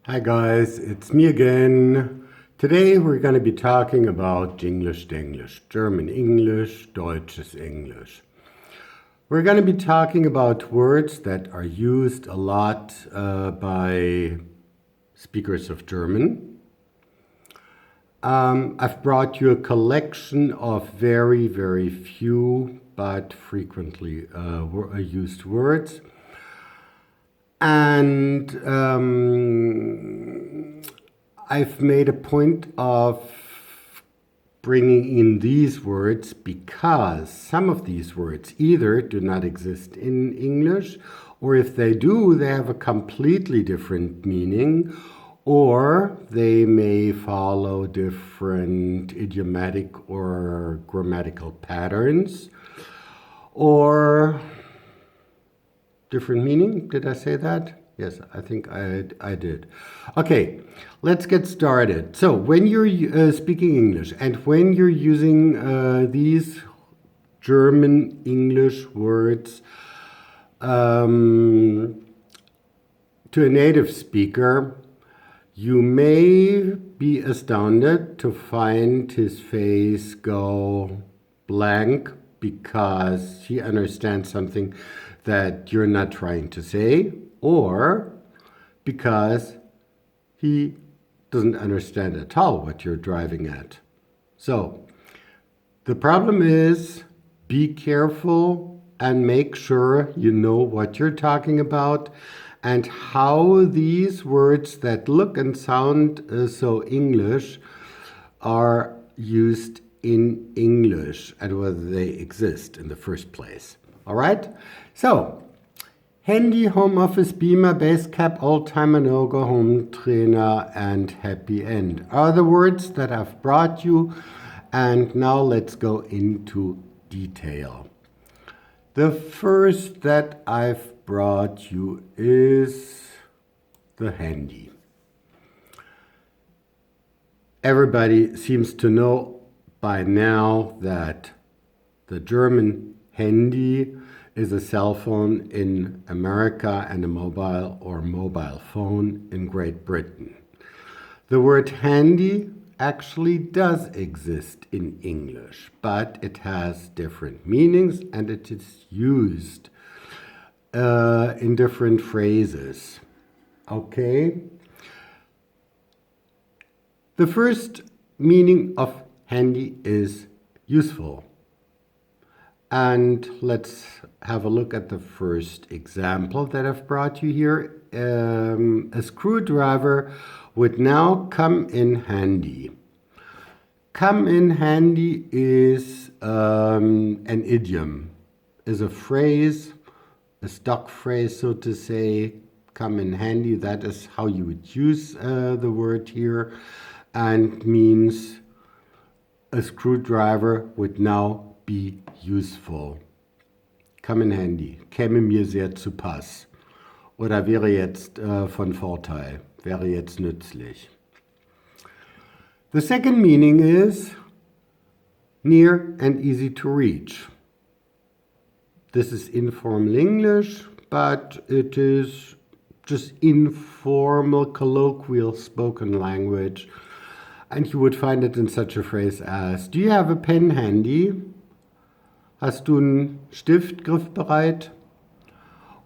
Hi guys, it's me again. Today we're going to be talking about Genglish Denglisch, German English, Deutsches Englisch. We're going to be talking about words that are used a lot by speakers of German. I've brought you a collection of very, very few but frequently used words. And I've made a point of bringing in these words because some of these words either do not exist in English, or if they do, they have a completely different meaning, or they may follow different idiomatic or grammatical patterns, or different meaning. Did I say that? Yes, I think I did. Okay, let's get started. So when you're speaking English and when you're using these German English words to a native speaker, you may be astounded to find his face go blank because he understands something that you're not trying to say, or because he doesn't understand at all what you're driving at. So the problem is, be careful and make sure you know what you're talking about and how these words that look and sound so English are used in English and whether they exist in the first place. All right? So, Handy, Home Office, Beamer, Base Cap, Oldtimer, Nogo, Home Trainer, and Happy End are the words that I've brought you. And now let's go into detail. The first that I've brought you is the handy. Everybody seems to know by now that the German handy is a cell phone in America and a mobile phone in Great Britain. The word handy actually does exist in English, but it has different meanings and it is used in different phrases. Okay? The first meaning of handy is useful. And let's have a look at the first example that I've brought you here. A screwdriver would now come in handy. Come in handy is an idiom, is a phrase, a stock phrase, so to say. Come in handy, that is how you would use the word here, and means a screwdriver would now be useful. Come in handy. Käme mir sehr zu Pass. Oder wäre jetzt von Vorteil. Wäre jetzt nützlich. The second meaning is near and easy to reach. This is informal English, but it is just informal, colloquial spoken language. And you would find it in such a phrase as, do you have a pen handy? Hast du einen Stift griffbereit?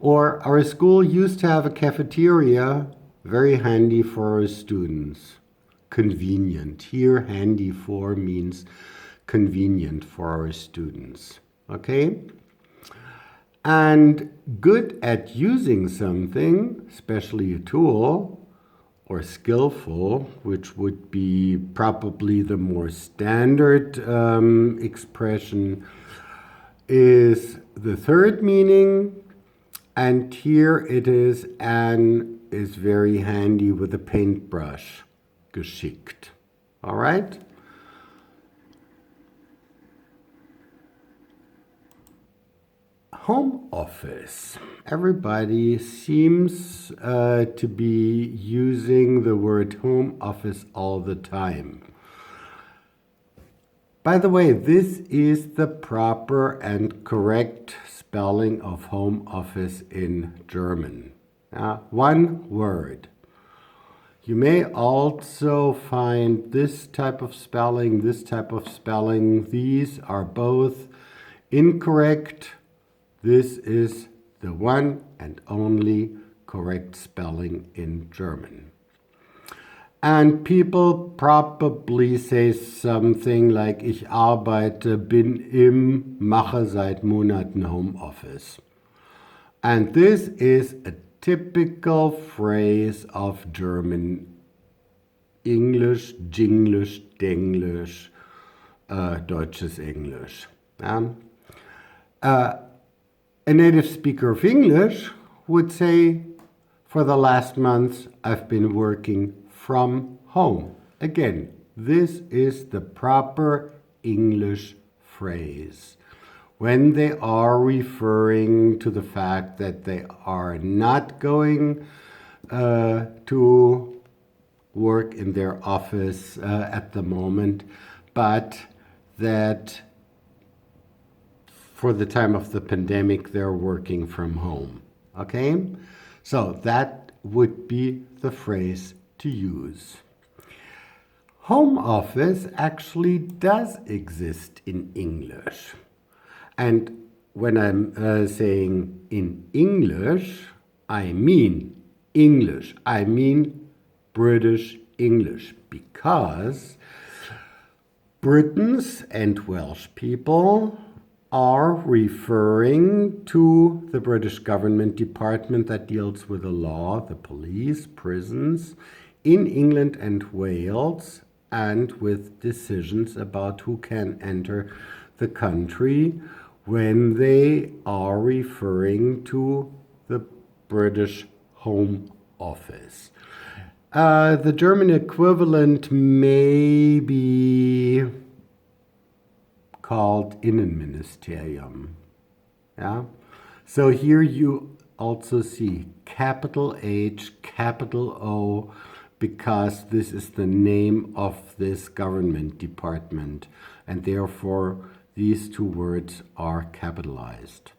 Or our school used to have a cafeteria, very handy for our students. Convenient. Here, handy for means convenient for our students. Okay? And good at using something, especially a tool, or skillful, which would be probably the more standard expression, is the third meaning, and here it is is very handy with a paintbrush, geschickt. All right? Home office. Everybody seems to be using the word home office all the time. By the way, this is the proper and correct spelling of home office in German. One word. You may also find this type of spelling, this type of spelling. These are both incorrect. This is the one and only correct spelling in German. And people probably say something like, ich arbeite, bin im, mache seit Monaten Homeoffice. And this is a typical phrase of German English, Genglish, Denglisch, Deutsches Englisch. A native speaker of English would say, for the last month, I've been working from home. Again, this is the proper English phrase when they are referring to the fact that they are not going to work in their office at the moment, but that for the time of the pandemic, they're working from home. Okay? So that would be the phrase to use. Home office actually does exist in English. And when I'm saying in English, I mean English. I mean British English, because Britons and Welsh people are referring to the British government department that deals with the law, the police, prisons in England and Wales, and with decisions about who can enter the country when they are referring to the British Home Office. The German equivalent may be called Innenministerium. Yeah? So here you also see capital H, capital O, because this is the name of this government department, and therefore these two words are capitalized.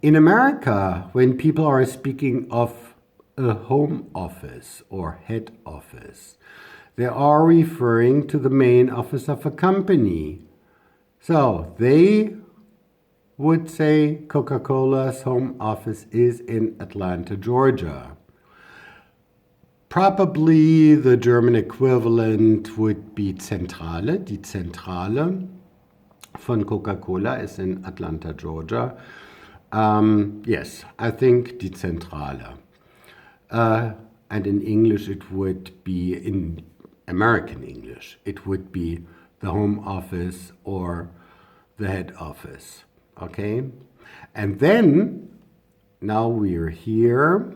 In America, when people are speaking of a home office or head office, they are referring to the main office of a company. So they would say Coca-Cola's home office is in Atlanta, Georgia. Probably the German equivalent would be Zentrale. Die Zentrale von Coca-Cola is in Atlanta, Georgia. Yes, I think die Zentrale. And in English, it would be, in American English, it would be the home office or the head office. Okay? And then, now we're here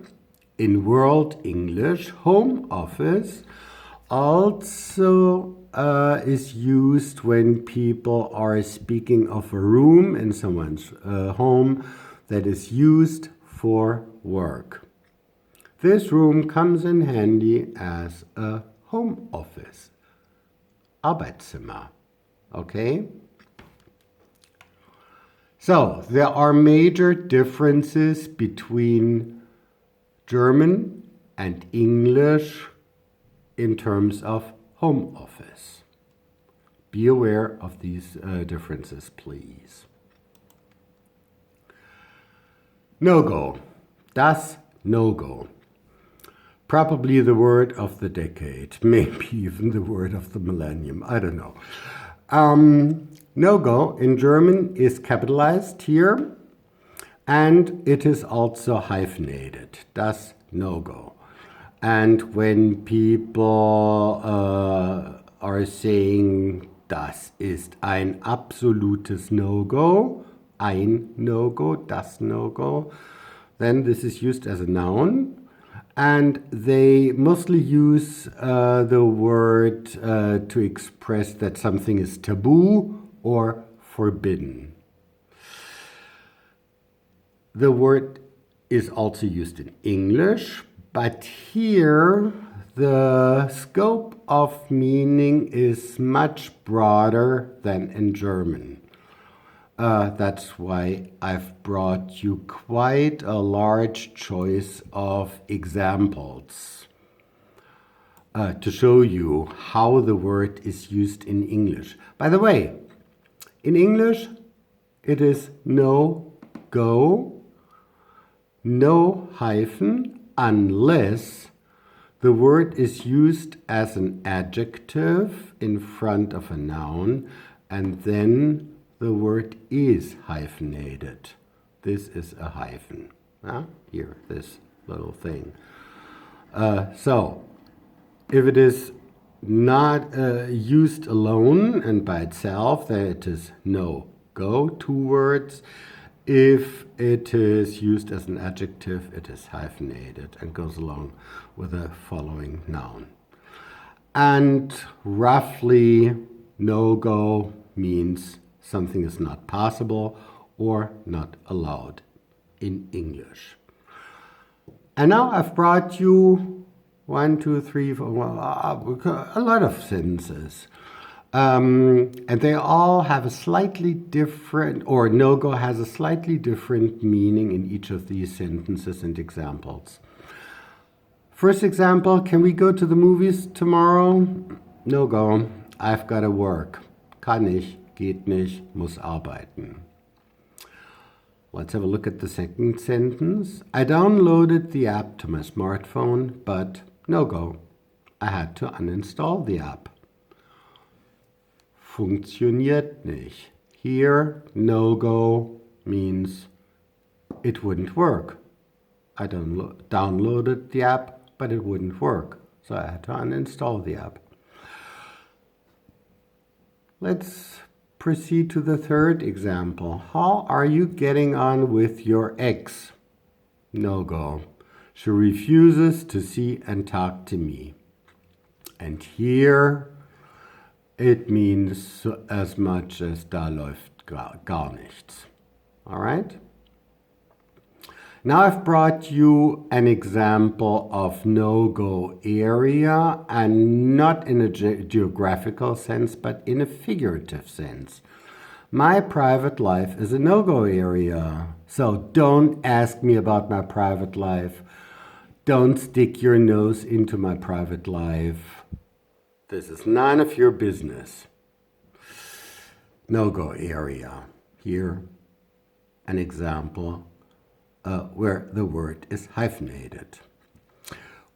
in World English. Home office also is used when people are speaking of a room in someone's home that is used for work. This room comes in handy as a home office, Arbeitszimmer. Okay? So, there are major differences between German and English in terms of home office. Be aware of these differences, please. Nogo. Das No-Go. Probably the word of the decade, maybe even the word of the millennium, I don't know. No-Go in German is capitalized here, and it is also hyphenated, das No-Go. And when people are saying, das ist ein absolutes No-Go, ein No-Go, das No-Go, then this is used as a noun. And they mostly use the word to express that something is taboo or forbidden. The word is also used in English, but here the scope of meaning is much broader than in German. That's why I've brought you quite a large choice of examples. to show you how the word is used in English. By the way, in English, it is no go, no hyphen, unless the word is used as an adjective in front of a noun, and then the word is hyphenated. This is a hyphen. Here, this little thing. So, if it is not used alone and by itself, then it is no go, 2 words. If it is used as an adjective, it is hyphenated and goes along with the following noun. And roughly, no-go means something is not possible or not allowed in English. And now I've brought you 1, 2, 3, 4, a lot of sentences. And they all have a slightly different, or no-go has a slightly different meaning in each of these sentences and examples. First example, can we go to the movies tomorrow? No-go, I've got to work. Kann nicht, geht nicht, muss arbeiten. Let's have a look at the second sentence. I downloaded the app to my smartphone, but no-go. I had to uninstall the app. Funktioniert nicht. Here, no-go means it wouldn't work. I downloaded the app, but it wouldn't work. So I had to uninstall the app. Let's proceed to the third example. How are you getting on with your ex? No-go. She refuses to see and talk to me. And here it means as much as da läuft gar nichts. All right? Now I've brought you an example of no-go area, and not in a geographical sense, but in a figurative sense. My private life is a no-go area. So don't ask me about my private life. Don't stick your nose into my private life. This is none of your business. No-go area. Here, an example where the word is hyphenated.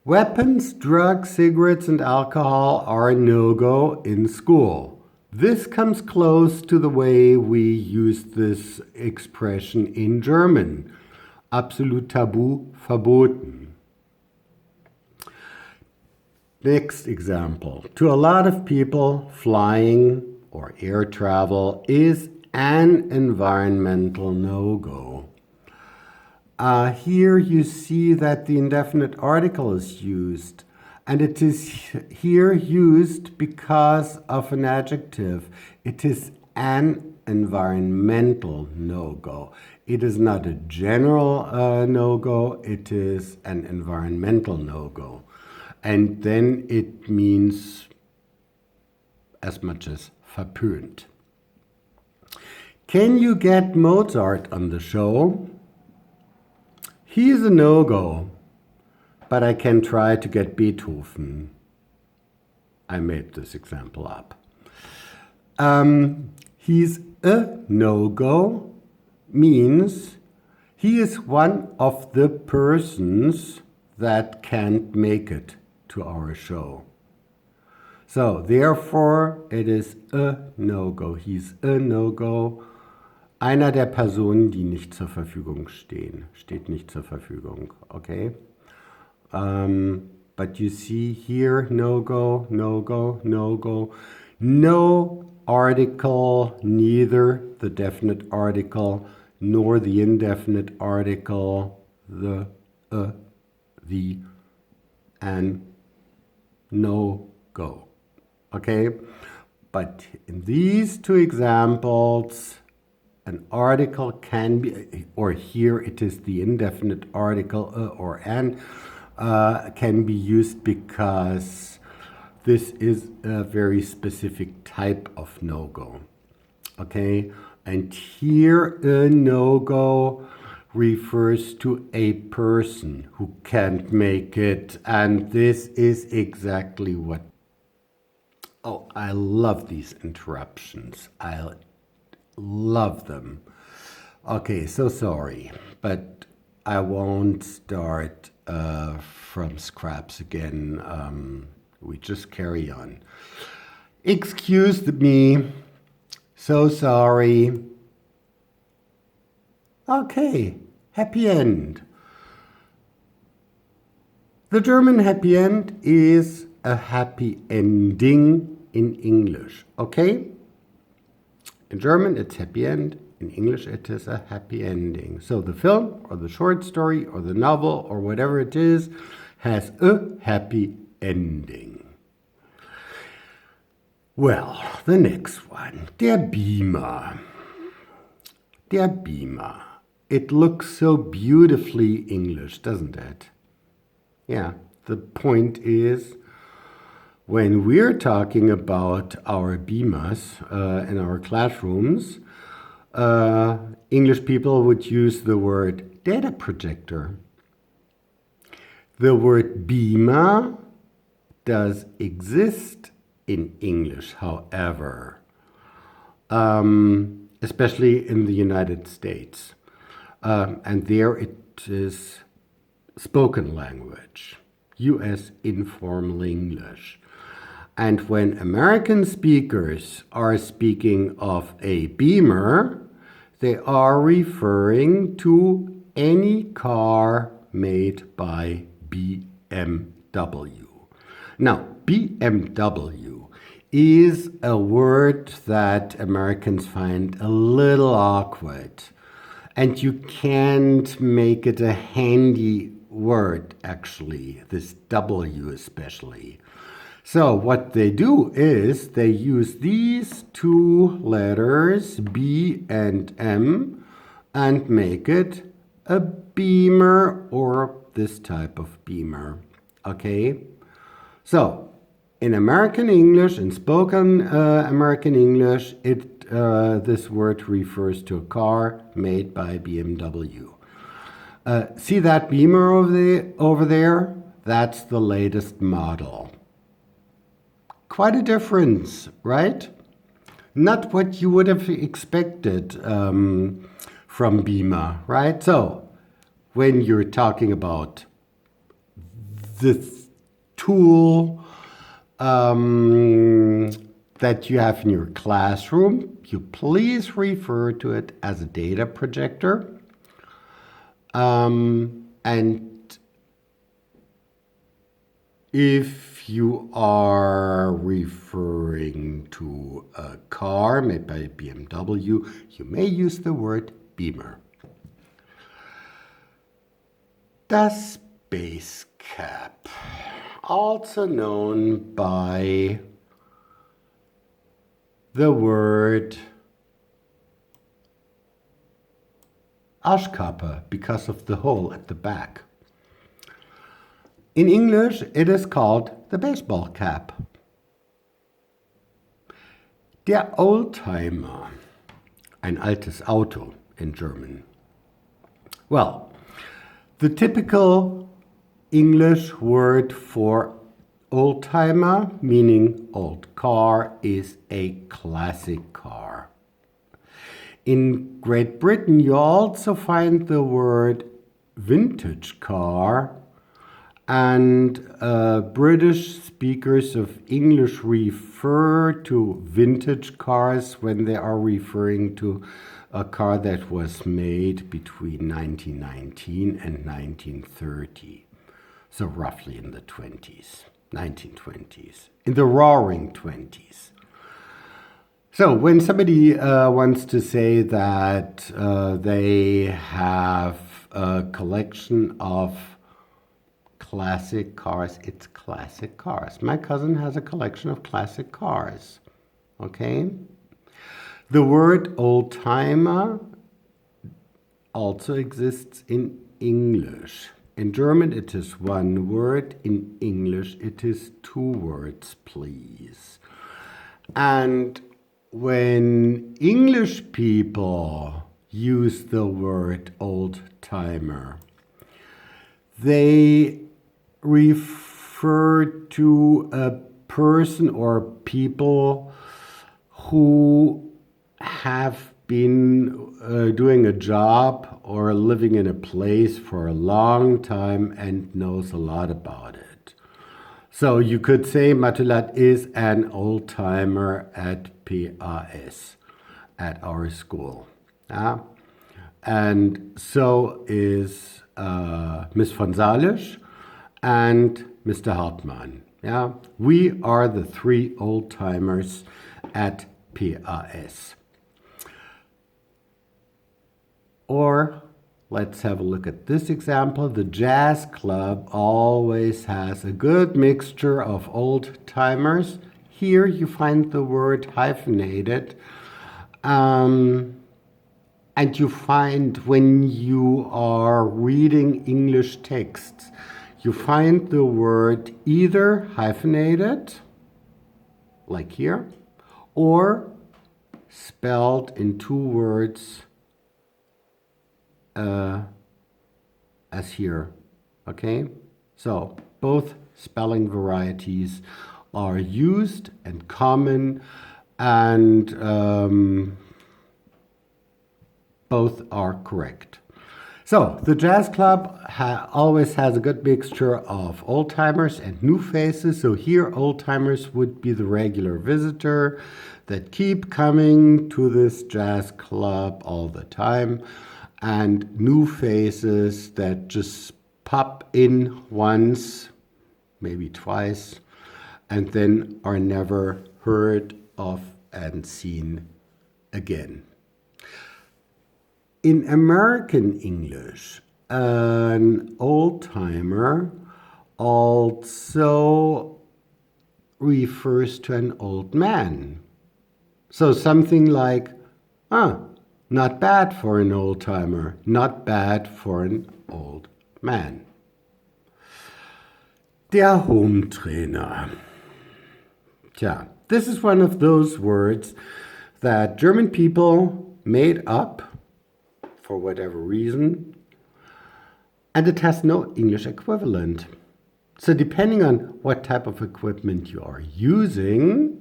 Weapons, drugs, cigarettes, and alcohol are no-go in school. This comes close to the way we use this expression in German. Absolut tabu, verboten. Next example. To a lot of people, flying or air travel is an environmental no-go. Here you see that the indefinite article is used, and it is here used because of an adjective. It is an environmental no-go. It is not a general no-go, it is an environmental no-go. And then it means as much as verpönt. Can you get Mozart on the show? He's a no-go, but I can try to get Beethoven. I made this example up. He's a no-go means he is one of the persons that can't make it to our show. So therefore it is a no-go. He's a no-go. Einer der Personen, die nicht zur Verfügung stehen. Steht nicht zur Verfügung, okay? But you see here, no-go, no-go, no-go. No article, neither the definite article nor the indefinite article, the, and no-go, okay? But in these two examples, an article can be, or here it is the indefinite article or an, can be used because this is a very specific type of no-go, okay? And here a no-go refers to a person who can't make it. And this is exactly what... Oh, I love these interruptions. I love them. Okay, so sorry, but I won't start from scraps again. We just carry on. Excuse me. So sorry. Okay, happy end. The German happy end is a happy ending in English, okay? In German, it's happy end. In English, it is a happy ending. So the film or the short story or the novel or whatever it is has a happy ending. Well, the next one, der Beamer. Der Beamer. It looks so beautifully English, doesn't it? Yeah, the point is, when we're talking about our beamers in our classrooms, English people would use the word data projector. The word beamer does exist in English, however, especially in the United States. And there it is spoken language, US informal English. And when American speakers are speaking of a beamer, they are referring to any car made by BMW. Now, BMW is a word that Americans find a little awkward. And you can't make it a handy word, actually, this W especially. So what they do is they use these two letters, B and M, and make it a beamer or this type of beamer, okay? So in American English, in spoken American English, this word refers to a car made by BMW. See that beamer over there? That's the latest model. Quite a difference, right? Not what you would have expected from Beamer, right? So when you're talking about this tool that you have in your classroom, you please refer to it as a data projector. And if you are referring to a car made by BMW, you may use the word beamer. Das base cap, also known by the word Arschkappe because of the hole at the back. In English, it is called the baseball cap. Der Oldtimer, ein altes Auto in German. Well, the typical English word for oldtimer, meaning old car, is a classic car. In Great Britain, you also find the word vintage car, and British speakers of English refer to vintage cars when they are referring to a car that was made between 1919 and 1930. So roughly in the 20s, 1920s, in the roaring 20s. So when somebody wants to say that they have a collection of classic cars, it's classic cars. My cousin has a collection of classic cars, okay? The word old-timer also exists in English. In German, it is one word. In English, it is two words, please. And when English people use the word old-timer. They refer to a person or people who have been doing a job or living in a place for a long time and knows a lot about it. So you could say Matulat is an old-timer at PAS, at our school. And so is Ms. von Salisch and Mr. Hartmann. Yeah? We are the three old-timers at PAS. Or let's have a look at this example. The jazz club always has a good mixture of old-timers. Here you find the word hyphenated. And you find when you are reading English texts, you find the word either hyphenated, like here, or spelled in two words as here, okay? So both spelling varieties are used and common, and both are correct. So the jazz club always has a good mixture of old-timers and new faces. So here old-timers would be the regular visitor that keep coming to this jazz club all the time, and new faces that just pop in once, maybe twice, and then are never heard of and seen again. In American English, an old-timer also refers to an old man. So something like, not bad for an old-timer, not bad for an old man. Der Home-Trainer. Tja, this is one of those words that German people made up for whatever reason, and it has no English equivalent. So depending on what type of equipment you are using,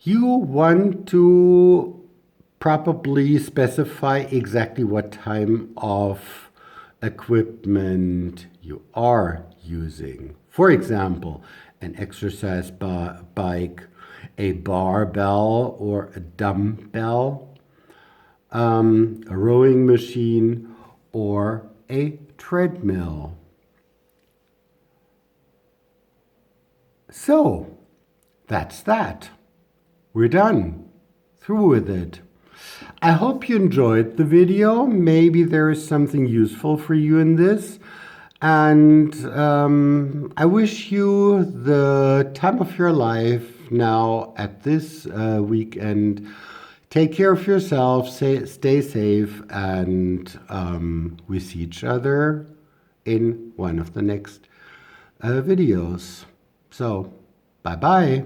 you want to probably specify exactly what type of equipment you are using. For example, an exercise bike, a barbell or a dumbbell, a rowing machine, or a treadmill. So, that's that. We're done. Through with it. I hope you enjoyed the video. Maybe there is something useful for you in this. And I wish you the time of your life now at this weekend. Take care of yourself, stay safe, and we see each other in one of the next videos. So, bye-bye.